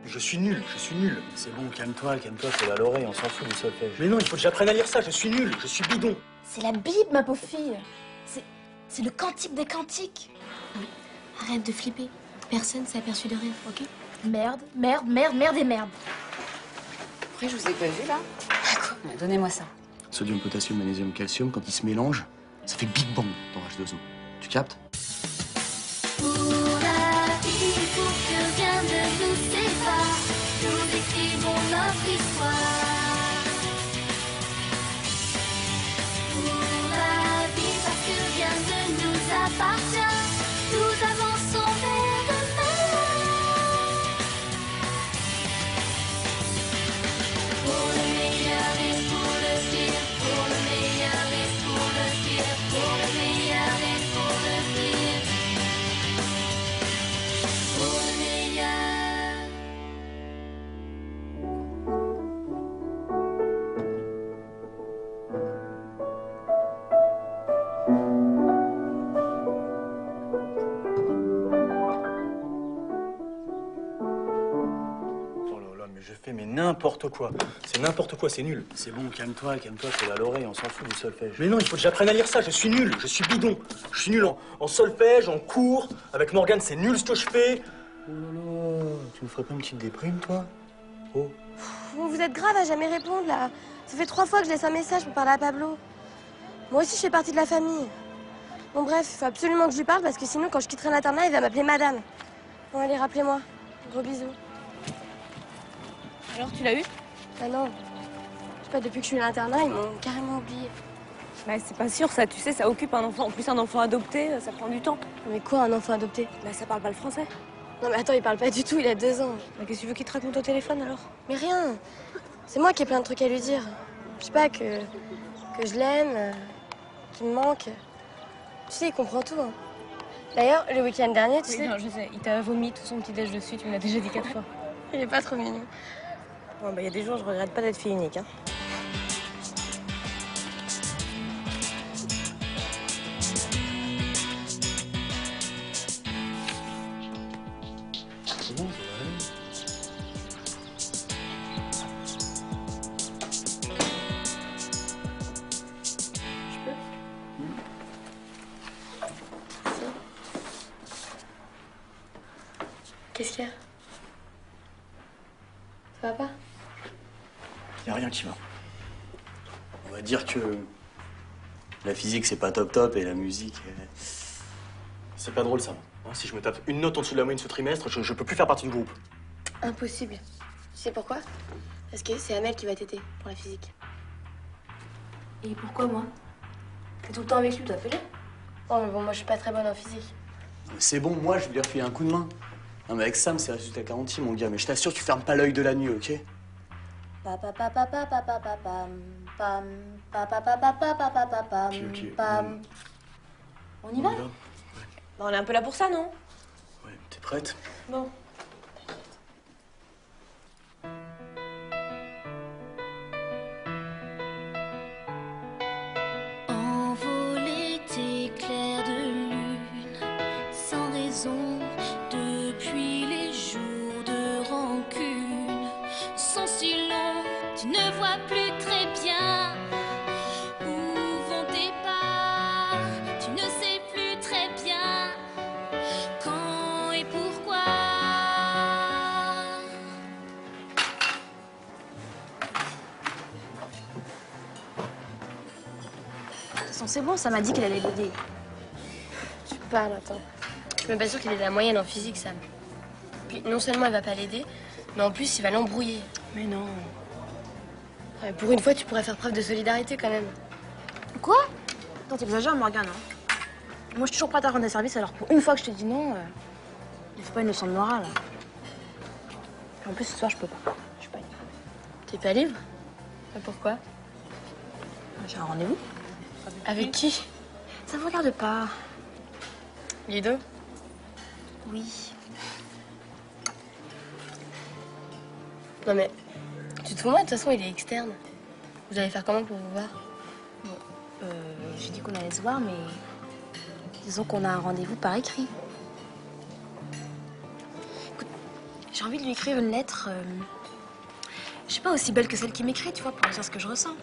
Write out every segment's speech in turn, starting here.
Je suis nul, je suis nul. C'est bon, calme-toi, c'est à l'oreille, on s'en fout du solfège. Mais non, il faut que j'apprenne à lire ça, je suis nul, je suis bidon. C'est la Bible, ma pauvre fille. C'est le cantique des cantiques. Arrête de flipper. Personne s'est aperçu de rien, ok? Merde, merde, merde, merde et merde. Après, je vous ai pas vu, là. Quoi? Donnez-moi ça. Sodium, potassium, magnésium, calcium, quand ils se mélangent, ça fait Big Bang dans H2O. Tu captes? Pour la vie, pour que rien ne nous sépare, nous écrivons notre histoire. Pour la vie, parce que rien ne nous appartient, nous avançons vers demain. Pour le meilleur et pour le pire, pour le meilleur et pour le pire, pour le meilleur et pour le pire. Pour le meilleur. Oh là là, mais je fais n'importe quoi. C'est n'importe quoi, c'est nul. C'est bon, calme-toi, c'est à l'oreille, on s'en fout du solfège. Mais non, il faut que j'apprenne à lire ça, je suis nul, je suis bidon. Je suis nul en solfège, en cours. Avec Morgane, c'est nul ce que je fais. Oh là là, tu me ferais pas une petite déprime, toi? Oh. Vous êtes grave à jamais répondre, là. Ça fait 3 fois que je laisse un message pour parler à Pablo. Moi aussi, je fais partie de la famille. Bon, bref, il faut absolument que je lui parle parce que sinon, quand je quitterai l'internat, il va m'appeler madame. Bon, allez, rappelez-moi. Gros bisous. Alors, tu l'as eu? Ah non. Je sais pas, depuis que je suis à l'internat, ils m'ont carrément oublié. Ouais, c'est pas sûr, ça, tu sais, ça occupe un enfant. En plus, un enfant adopté, ça prend du temps. Mais quoi, un enfant adopté? Bah, ça parle pas le français. Non, mais attends, il parle pas du tout, il a 2 ans. Bah, qu'est-ce que tu veux qu'il te raconte au téléphone, alors? Mais rien. C'est moi qui ai plein de trucs à lui dire. Je sais pas, que je l'aime, qu'il me manque. Tu sais, il comprend tout. Hein. D'ailleurs, le week-end dernier, tu sais... Non, je sais, il t'a vomi tout son petit-déj dessus, tu me l'as déjà dit 4 fois. Il est pas trop mignon. Bon, bah, y a des jours, je regrette pas d'être fille unique, hein. C'est bon, ça va aller. Je peux? Qu'est-ce qu'il y a? Ça va pas? Y a rien qui va. On va dire que la physique, c'est pas top et la musique... C'est pas drôle ça. Hein, si je me tape une note en dessous de la moyenne ce trimestre, je peux plus faire partie du groupe. Impossible. Tu sais pourquoi? Parce que c'est Amel qui va t'aider pour la physique. Et pourquoi moi? T'es tout le temps avec lui, toi, fais-le. Oh, mais bon, moi, je suis pas très bonne en physique. C'est bon, moi, je vais lui refiler un coup de main. Non, mais avec Sam, c'est résultat garanti, mon gars. Mais je t'assure, tu fermes pas l'œil de la nuit, ok? On y va? Bah, on est un peu là pour ça, non? Ouais, t'es prête? Bon. Envolé d'éclairs de lune, sans raison, depuis les jours de rancune, sont si longs, tu ne vois plus très bien où vont tes pas, tu ne sais plus très bien quand et pourquoi. De toute façon, c'est bon, ça m'a dit qu'elle allait l'aider. Tu parles, attends. Je suis même pas sûre qu'il ait de la moyenne en physique, Sam. Puis non seulement il va pas l'aider, mais en plus il va l'embrouiller. Mais non. Ouais, pour une fois, tu pourrais faire preuve de solidarité quand même. Quoi? Attends, t'exagères, Morgane, hein. Moi, je suis toujours prête à rendre des services, alors pour une fois que je te dis non, il faut pas une leçon de morale. En plus, ce soir, je peux pas. Je suis pas libre. T'es pas libre? Pourquoi? J'ai un rendez-vous. Avec qui? Ça vous regarde pas. Ludo? Oui. Non mais, tu te fous moi, de toute façon, il est externe. Vous allez faire comment pour vous voir? J'ai dit qu'on allait se voir, mais disons qu'on a un rendez-vous par écrit. Écoute, J'ai envie de lui écrire une lettre, je sais pas, aussi belle que celle qu'il m'écrit, tu vois, pour lui dire ce que je ressens.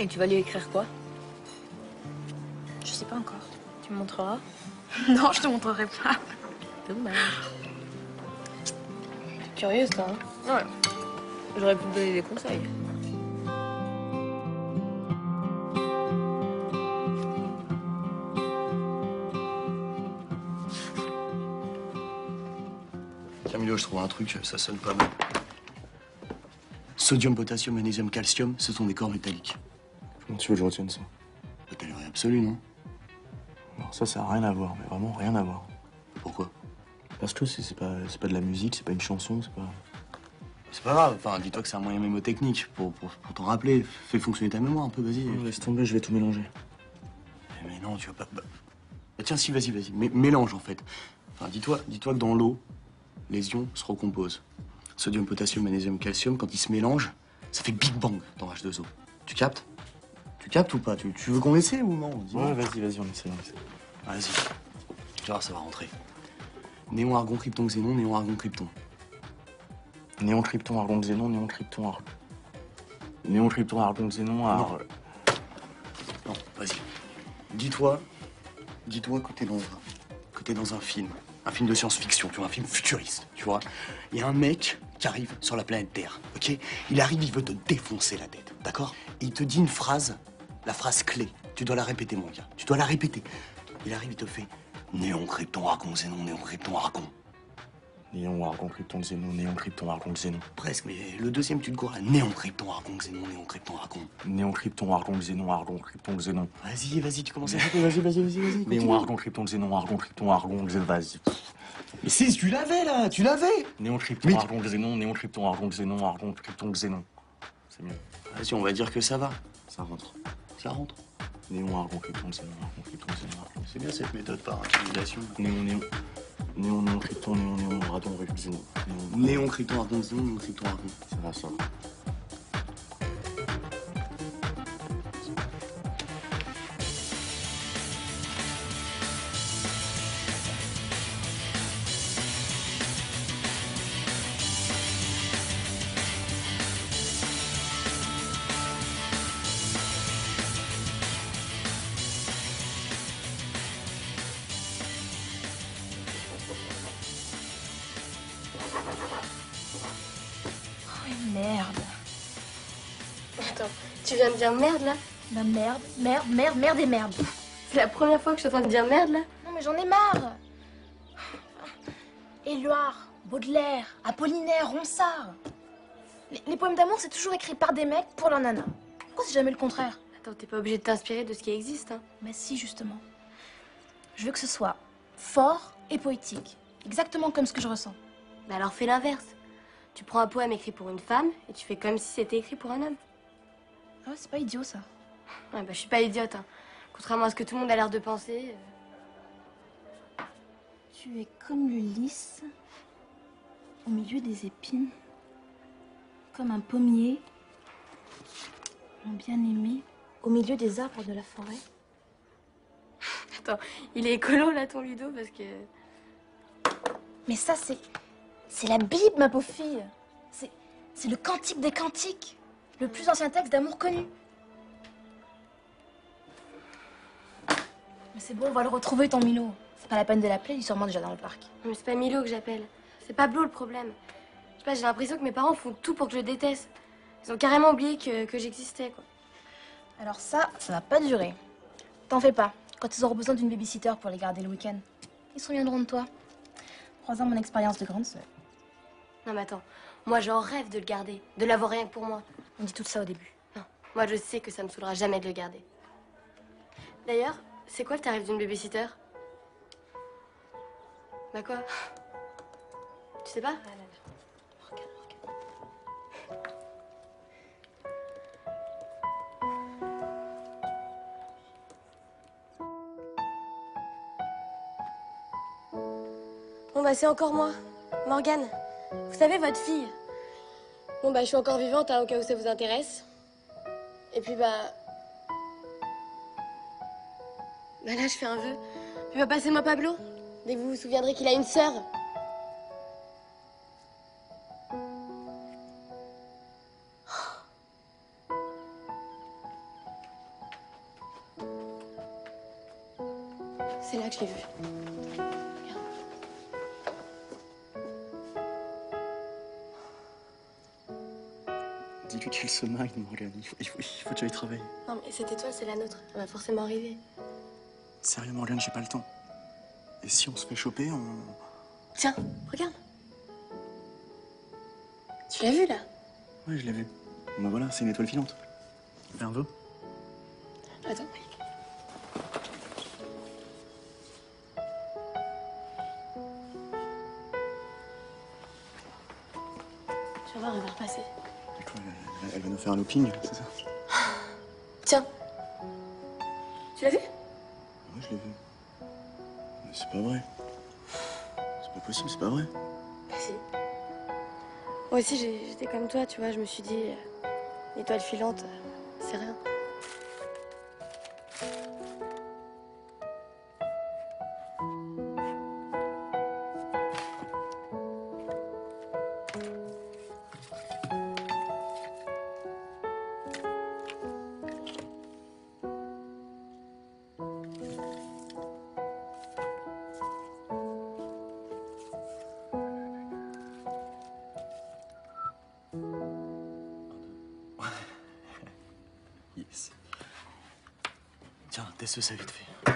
Et tu vas lui écrire quoi? Je sais pas encore. Tu me montreras? Non, je te montrerai pas. Dommage. T'es curieuse, toi, hein? Ouais. J'aurais pu te donner des conseils. Camilo, je trouve un truc, ça sonne pas mal. Sodium, potassium, magnésium, calcium, ce sont des corps métalliques. Comment tu veux que je retienne ça? La théorie absolue, non? Alors ça a rien à voir, mais vraiment rien à voir. Pourquoi? Parce que c'est pas de la musique, c'est pas une chanson, c'est pas... C'est pas grave, enfin, dis-toi que c'est un moyen mémotechnique pour t'en rappeler. Fais fonctionner ta mémoire un peu, vas-y. Non, laisse tomber, je vais tout mélanger. Mais non, tu vas pas... Bah, tiens, si, vas-y. Mélange, en fait. Enfin, dis-toi que dans l'eau, les ions se recomposent. Sodium, potassium, magnésium, calcium, quand ils se mélangent, ça fait Big Bang dans H2O. Tu captes? Tu captes ou pas? Tu veux qu'on essaie ou non? Ouais, vas-y, on essaie. Vas-y. Tu vas voir, ça va rentrer. Néon, argon, krypton, xénon, néon, argon, krypton. Néon, krypton, argon, xénon, néon, krypton, argon. Néon, krypton, argon, xénon, argon. Non, vas-y. Dis-toi que t'es dans un film. Un film de science-fiction, tu vois, un film futuriste, tu vois. Il y a un mec qui arrive sur la planète Terre, ok? Il arrive, il veut te défoncer la tête, d'accord? Et il te dit une phrase, la phrase clé. Tu dois la répéter, mon gars. Tu dois la répéter. Il arrive, il te fait néon, krypton, argon, xénon, néon, krypton, argon. Néon, argon, krypton, xénon, néon, krypton, argon, xénon. Presque, mais le deuxième, tu te gourres à néon, krypton, argon, xénon, néon, krypton, argon. Néon, krypton, argon, xénon, argon, krypton, xénon. Vas-y, tu commences à répéter, vas-y. Néon, argon, krypton, xénon, argon, krypton, argon, xénon, vas-y. Mais si, tu l'avais, là, tu l'avais. Néon, krypton, argon, xénon, néon, krypton, argon, xénon, argon, krypton, xénon. C'est mieux. Vas-y, on va dire que ça va. Ça rentre. Néon, argon, krypton, xénon, argon, krypton, xénon, argon. C'est bien cette méthode par intimidation. Néon, krypton, néon, radon, xénon. Néon, krypton, argon, xénon, néon, krypton, argon. Ça va. Merde. Attends, tu viens de dire merde là? Bah merde et merde. C'est la première fois que je t'entends dire merde là? Non mais j'en ai marre. Éluard, Baudelaire, Apollinaire, Ronsard. Les poèmes d'amour, c'est toujours écrit par des mecs pour leur nana. Pourquoi c'est jamais le contraire? Attends, t'es pas obligé de t'inspirer de ce qui existe, hein? Bah si, justement. Je veux que ce soit fort et poétique. Exactement comme ce que je ressens. Bah alors fais l'inverse. Tu prends un poème écrit pour une femme et tu fais comme si c'était écrit pour un homme. Ah ouais, c'est pas idiot ça. Ouais, bah je suis pas idiote, hein. Contrairement à ce que tout le monde a l'air de penser. Tu es comme le lys au milieu des épines, comme un pommier, mon bien-aimé, au milieu des arbres de la forêt. Attends, il est écolo là ton Ludo parce que... Mais ça c'est la Bible, ma pauvre fille. C'est le cantique des cantiques, le plus ancien texte d'amour connu. Mais c'est bon, on va le retrouver ton Milo. C'est pas la peine de l'appeler, il est sûrement déjà dans le parc. Mais c'est pas Milo que j'appelle. C'est Pablo le problème. Je sais pas, j'ai l'impression que mes parents font tout pour que je le déteste. Ils ont carrément oublié que j'existais, quoi. Alors ça va pas durer. T'en fais pas. Quand ils auront besoin d'une babysitter pour les garder le week-end, ils se souviendront de toi. Croisant mon expérience de grande sœur. Non mais attends, moi j'en rêve de le garder, de l'avoir rien que pour moi. On dit tout ça au début. Non, moi je sais que ça me saoulera jamais de le garder. D'ailleurs, c'est quoi le tarif d'une babysitter? Bah quoi? Tu sais pas? Regarde. Bon bah c'est encore moi, Morgane. Vous savez, votre fille. Bon bah je suis encore vivante, hein, au cas où ça vous intéresse. Et puis bah là je fais un vœu. Puis bah passez-moi Pablo. Dès que vous vous souviendrez qu'il a une sœur. Dis-lui qu'il se marie, Morgane. Il faut que tu ailles travailler. Non, mais cette étoile, c'est la nôtre. Elle va forcément arriver. Sérieux, Morgane, j'ai pas le temps. Et si on se fait choper, on... Tiens, regarde. Tu l'as vu, là? Ouais, je l'ai vu. Bon, voilà, c'est une étoile filante. Fais un vœu. Attends. Tu vas voir, elle va repasser. Elle va nous faire un looping, c'est ça? Tiens. Tu l'as vu? Ouais, je l'ai vu. Mais c'est pas vrai. C'est pas possible, c'est pas vrai. Bah si. Moi aussi, j'étais comme toi, tu vois. Je me suis dit, l'étoile filante, c'est rien. Yes. Tiens, teste ça vite fait.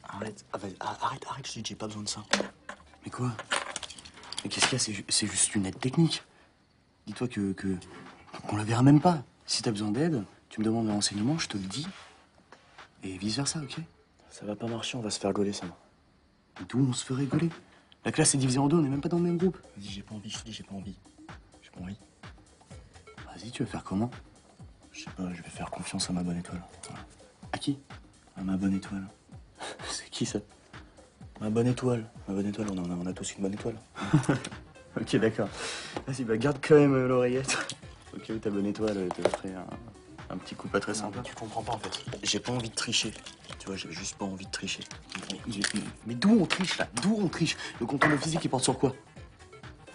Arrête, arrête, je te dis, j'ai pas besoin de ça. Mais quoi? Mais qu'est-ce qu'il y a? C'est juste une aide technique. Dis-toi qu'on la verra même pas. Si t'as besoin d'aide, tu me demandes un renseignement, je te le dis. Et vice-versa, ok? Ça va pas marcher, on va se faire gauler, ça. Mais d'où on se fait rigoler? La classe est divisée en deux, on est même pas dans le même groupe. Vas-y, j'ai pas envie, je te dis, j'ai pas envie. J'ai pas envie. Vas-y, tu veux faire comment? Je sais pas, je vais faire confiance à ma bonne étoile. Voilà. À qui? À ma bonne étoile. C'est qui ça? Ma bonne étoile. Ma bonne étoile, on a tous une bonne étoile. Ok, d'accord. Vas-y, bah garde quand même l'oreillette. Ok, ta bonne étoile te ferait un petit coup pas très sympa. Tu comprends pas en fait. J'ai pas envie de tricher. Tu vois, j'ai juste pas envie de tricher. Mais d'où on triche là? D'où on triche? Le contrôle de physique il porte sur quoi?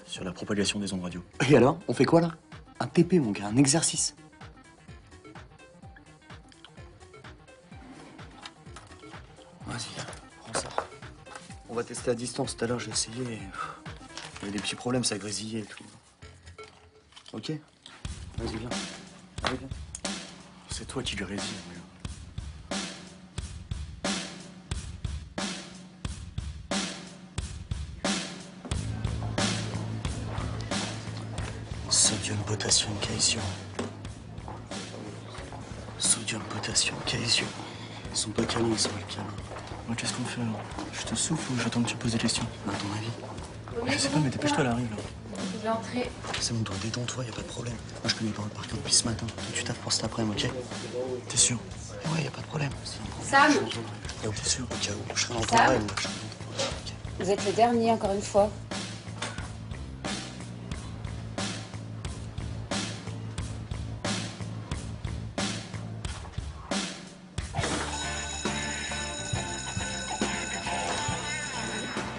Sur la propagation des ondes radio. Et alors? On fait quoi là? Un TP, mon gars, un exercice. Vas-y, prends ça. On va tester à distance. Tout à l'heure, j'ai essayé. Il y avait des petits problèmes, ça grésillait et tout. Ok? Vas-y, viens. Allez, viens. C'est toi qui lui résine. Sodium, potassium, calcium. Sodium, potassium, calcium. Ils sont pas câlins, ils sont alcalins. Moi, qu'est-ce qu'on fait alors? Je te souffle ou j'attends que tu poses des questions? À ton avis? Je sais pas, mais dépêche-toi, elle arrive là. Vous pouvez entrer. C'est bon, toi, détends-toi, y a pas de problème. Moi, je connais pas le parcours depuis ce matin. Toi, tu taffes pour cet après-midi, ok? T'es sûr? Ouais, y a pas de problème. Sam, T'es sûr? Au cas où, je serai dans ton Sam rêve, moi, je serai dans ton rêve, ok. vous êtes le dernier, encore une fois.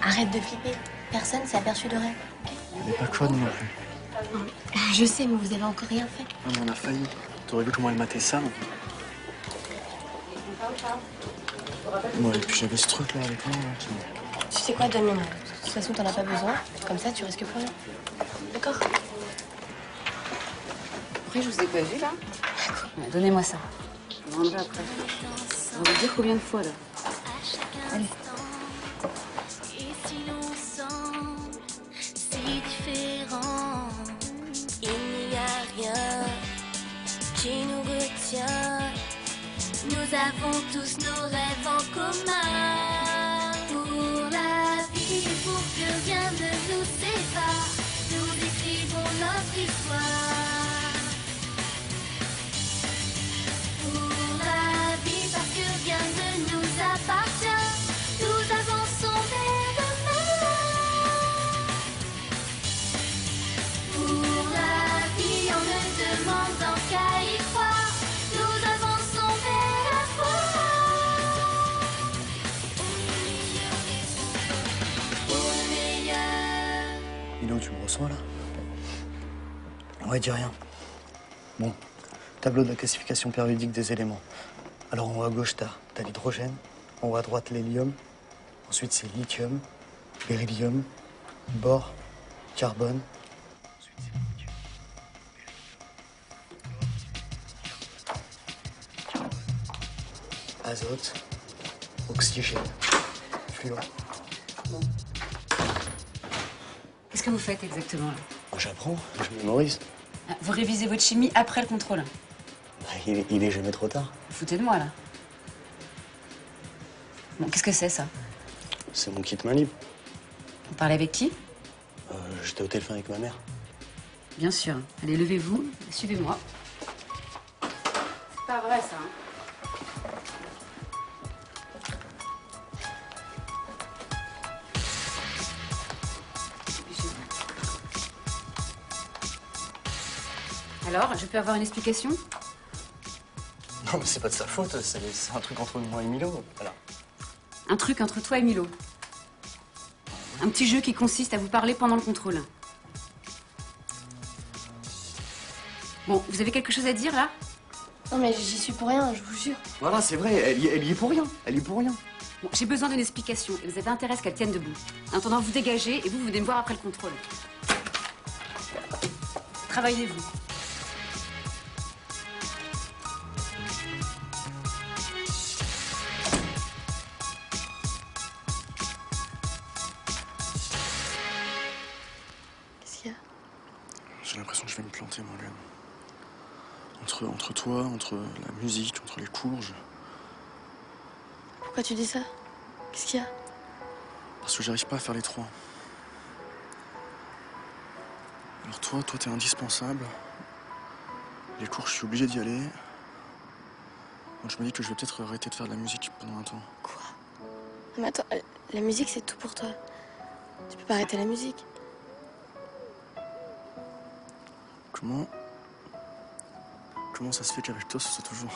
Arrête de flipper. Personne s'est aperçu de rien. Elle est pas conne non plus. Je sais, mais vous avez encore rien fait. Non, mais on a failli. T'aurais vu comment elle matait ça, non? Ouais, et puis j'avais ce truc là avec moi. Là, Tu sais quoi, donne-le-moi. De toute façon, t'en as pas besoin. Comme ça, tu risques plus rien. D'accord? Après, je vous ai pas vu, là. Ouais, donnez-moi ça. Je vous rendrai après. On va dire combien de fois, là. Allez. Et si l'ensemble, si différent, il n'y a rien qui nous retient. Nous avons tous nos rêves en commun. Pour la vie, pour que rien ne nous sépare, nous écrivons notre histoire. Pour la vie, parce que rien ne nous appartient, nous avançons vers demain. Pour la vie, en ne demandant qu'à y croire, nous avançons vers la foi. Pour le meilleur. Milo, tu me reçois là? Ouais, dis rien. Bon, tableau de la classification périodique des éléments. Alors en haut à gauche, t'as l'hydrogène, en haut à droite l'hélium, ensuite c'est lithium, beryllium, bore, carbone, ensuite c'est le nickel, azote, oxygène, fluor. Qu'est-ce que vous faites exactement là? J'apprends, je mémorise. Ah, vous révisez votre chimie après le contrôle. Il est jamais trop tard. Vous foutez de moi là. Bon, qu'est-ce que c'est ça? C'est mon kit main libre. Vous parlez avec qui? J'étais au téléphone avec ma mère. Bien sûr. Allez, levez-vous, suivez-moi. C'est pas vrai ça. Alors, je peux avoir une explication? Non, mais c'est pas de sa faute, c'est un truc entre moi et Milo, voilà. Un truc entre toi et Milo. Un petit jeu qui consiste à vous parler pendant le contrôle. Bon, vous avez quelque chose à dire là? Non mais j'y suis pour rien, je vous jure. Voilà, c'est vrai, elle y est pour rien, elle y est pour rien. Bon, j'ai besoin d'une explication et vous avez intérêt à ce qu'elle tienne debout. En attendant, vous dégagez et vous venez me voir après le contrôle. Travaillez-vous. Qu'est-ce qu'il y a? J'ai l'impression que je vais me planter, Morgane. Entre toi, entre la musique, entre les cours, Pourquoi tu dis ça? Qu'est-ce qu'il y a? parce que j'arrive pas à faire les trois. Alors toi, t'es indispensable. Les cours, je suis obligé d'y aller. Donc je me dis que je vais peut-être arrêter de faire de la musique pendant un temps. Quoi? Mais attends, la musique c'est tout pour toi. Tu peux pas arrêter la musique. Comment ça se fait qu'avec toi, ce soit toujours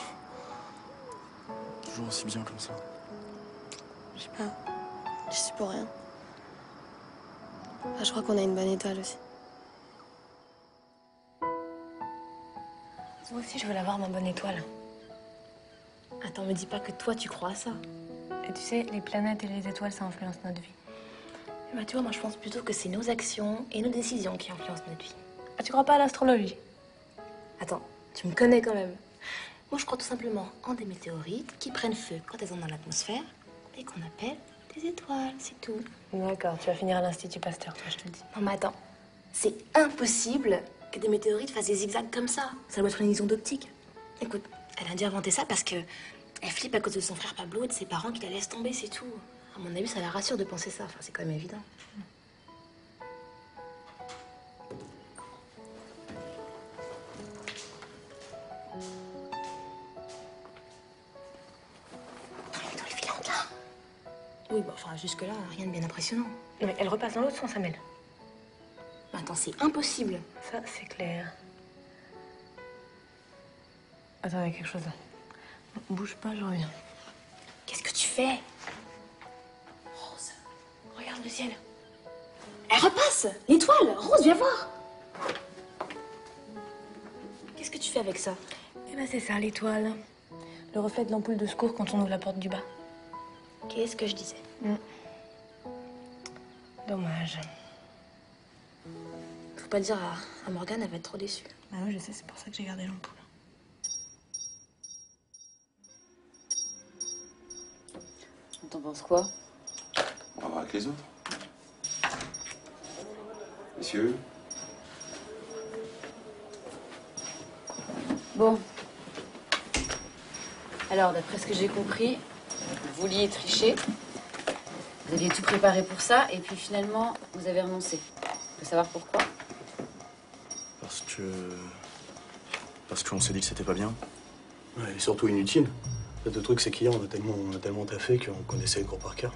aussi bien comme ça? Je sais pas. Je suis pour rien. Enfin, je crois qu'on a une bonne étoile aussi. Moi aussi, je veux l'avoir, ma bonne étoile. Attends, me dis pas que toi, tu crois à ça. Et tu sais, les planètes et les étoiles, ça influence notre vie. Bah, tu vois, moi, je pense plutôt que c'est nos actions et nos décisions qui influencent notre vie. Ah, tu crois pas à l'astrologie? Attends, tu me connais quand même. Moi, je crois tout simplement en des météorites qui prennent feu quand elles sont dans l'atmosphère et qu'on appelle des étoiles, c'est tout. D'accord, tu vas finir à l'Institut Pasteur, toi, je te le dis. Non, mais attends, c'est impossible que des météorites fassent des zigzags comme ça. Ça doit être une illusion d'optique. Écoute, elle a dû inventer ça parce que elle flippe à cause de son frère Pablo et de ses parents qui la laissent tomber, c'est tout. À mon avis, ça la rassure de penser ça. Enfin, c'est quand même évident. Dans les filantes, là. Oui, bah, enfin, jusque-là, rien de bien impressionnant. Non, mais elle repasse dans l'autre sens, Amel. Mais attends, c'est impossible. Ça, c'est clair. Attends, il y a quelque chose là. Bouge pas, je reviens. Qu'est-ce que tu fais? Rose, regarde le ciel. Elle repasse! L'étoile! Rose, viens voir! Qu'est-ce que tu fais avec ça? Eh ben, c'est ça, l'étoile. Le reflet de l'ampoule de secours quand on ouvre la porte du bas. Qu'est-ce que je disais? Dommage. Faut pas le dire à Morgane, elle va être trop déçue. Bah oui, je sais, c'est pour ça que j'ai gardé l'ampoule. T'en penses quoi? On va voir avec les autres. Messieurs. Bon. Alors, d'après ce que j'ai compris, vous vouliez tricher. Vous aviez tout préparé pour ça, et puis finalement, vous avez renoncé. Je veux savoir pourquoi. Parce qu'on s'est dit que c'était pas bien. Ouais, et surtout inutile. Le truc, c'est qu'hier, on a tellement taffé qu'on connaissait le cours par cœur.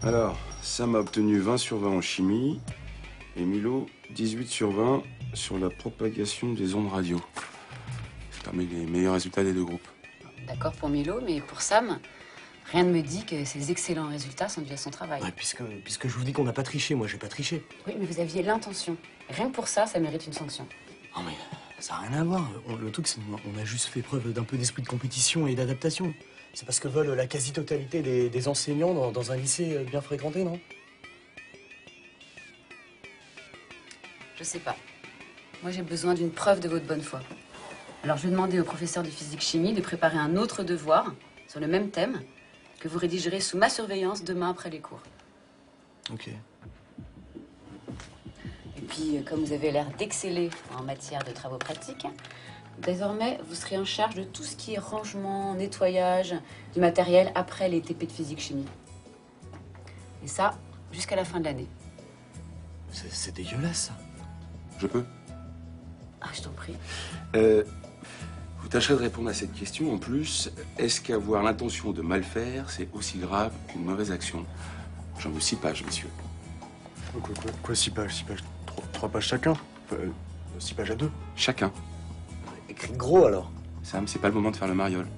Alors, Sam a obtenu 20 sur 20 en chimie et Milo 18 sur 20 sur la propagation des ondes radio. C'est parmi les meilleurs résultats des deux groupes. D'accord pour Milo, mais pour Sam, rien ne me dit que ces excellents résultats sont dus à son travail. Ouais, puisque je vous dis qu'on n'a pas triché, moi j'ai pas triché. Oui, mais vous aviez l'intention. Rien que pour ça, ça mérite une sanction. Non mais ça n'a rien à voir. Le truc, c'est qu'on a juste fait preuve d'un peu d'esprit de compétition et d'adaptation. C'est parce que veulent la quasi-totalité des enseignants dans un lycée bien fréquenté, non? Je sais pas. Moi, j'ai besoin d'une preuve de votre bonne foi. Alors je vais demander au professeur de physique-chimie de préparer un autre devoir sur le même thème que vous rédigerez sous ma surveillance demain après les cours. Ok. Et puis, comme vous avez l'air d'exceller en matière de travaux pratiques, désormais, vous serez en charge de tout ce qui est rangement, nettoyage du matériel après les TP de physique-chimie. Et ça, jusqu'à la fin de l'année. C'est dégueulasse, ça. Je peux? Ah, je t'en prie. Vous tâcherez de répondre à cette question. En plus, est-ce qu'avoir l'intention de mal faire, c'est aussi grave qu'une mauvaise action? J'en veux 6 pages, messieurs. Quoi 6 pages? 6 pages? 3 pages chacun? 6 pages à 2? Chacun. Écris gros, alors. Sam, c'est pas le moment de faire le mariole.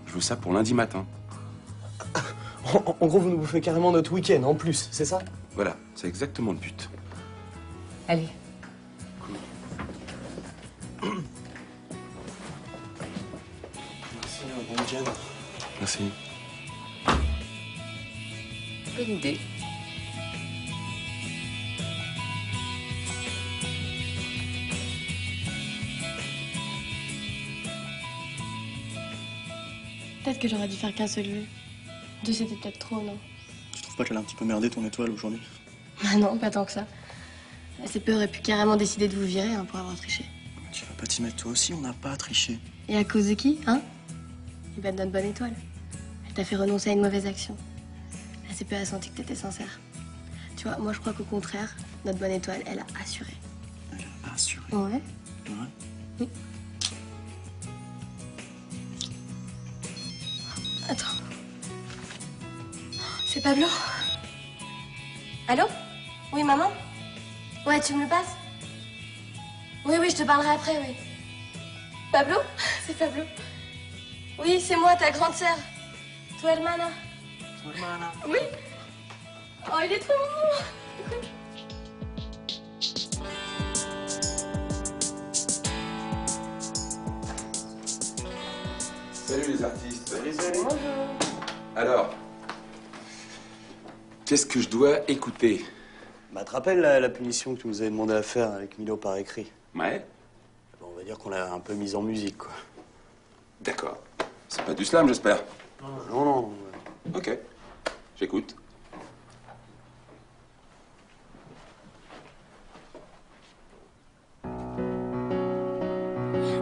Je veux ça pour lundi matin. En gros, vous nous bouffez carrément notre week-end, en plus, c'est ça? Voilà, c'est exactement le but. Allez. Merci, bon week-end. Merci. Bonne idée. Peut-être que j'aurais dû faire qu'un seul vœu. 2, c'était peut-être trop, non? Tu trouves pas qu'elle a un petit peu merdé ton étoile aujourd'hui? Ah non, pas tant que ça. C'est peu aurait pu carrément décider de vous virer hein, pour avoir triché. Tu vas pas t'y mettre toi aussi, on n'a pas triché. Et à cause de qui, hein? Eh ben, de notre bonne étoile. Elle t'a fait renoncer à une mauvaise action. C'est peu a senti que t'étais sincère. Tu vois, moi je crois qu'au contraire, notre bonne étoile, elle a assuré. Elle a assuré. Ouais. Ouais. Oui. Attends. C'est Pablo? Allô? Oui, maman? Ouais, tu me le passes? Oui, je te parlerai après, oui. Pablo? C'est Pablo. Oui, c'est moi, ta grande sœur. Tu hermana. Tu hermana. Oui. Oh, il est trop mignon. Salut les artistes. Salut. Bonjour. Alors, qu'est-ce que je dois écouter? Bah, te rappelles la punition que tu nous avais demandé à faire avec Milo par écrit? Ouais, Bon, on va dire qu'on l'a un peu mise en musique, quoi. d'accord. C'est pas du slam, j'espère. Non. Ok, j'écoute.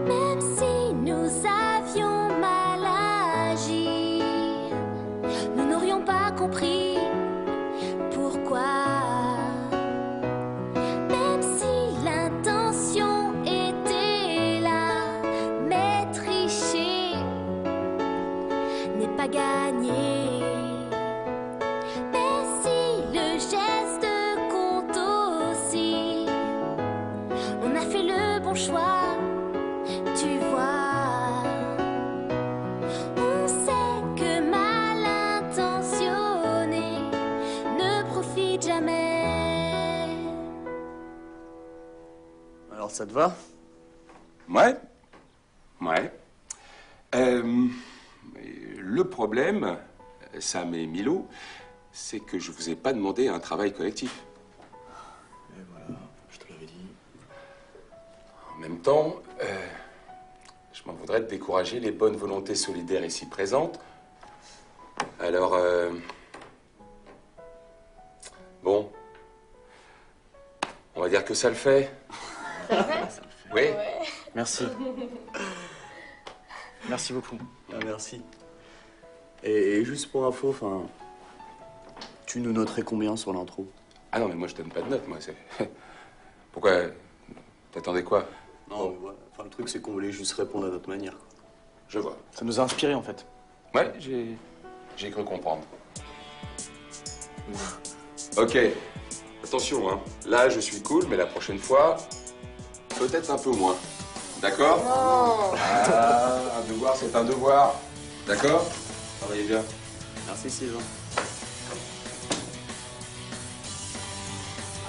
Même si nous avions mal agi, nous n'aurions pas compris pourquoi. Même si l'intention était là, mais tricher n'est pas gagné. Mais si le geste compte aussi, on a fait le bon choix. Tu vois, on sait que mal intentionné ne profite jamais. Alors, ça te va? Ouais. Le problème, Sam et Milo, c'est que je vous ai pas demandé un travail collectif. Et voilà, je te l'avais dit. En même temps, je m'en voudrais de décourager les bonnes volontés solidaires ici présentes. Alors, bon, on va dire que ça le fait. Ça le fait? Oui. Ouais. Merci. Merci beaucoup. Ah, merci. Et juste pour info, tu nous noterais combien sur l'intro? Ah non, mais moi je donne pas de notes, moi. Pourquoi? T'attendais quoi? Non, mais voilà. Le truc, c'est qu'on voulait juste répondre à notre manière, quoi. Je vois. Ça nous a inspiré en fait. Ouais, j'ai cru comprendre. Ok. Attention, hein. Là, je suis cool, mais la prochaine fois, peut-être un peu moins. D'accord? Non. Ah, un devoir, c'est un devoir. D'accord? Travaillez bien. Merci, Sylvain.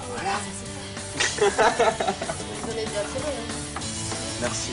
Voilà. Vous en êtes bien tiré, hein. Merci.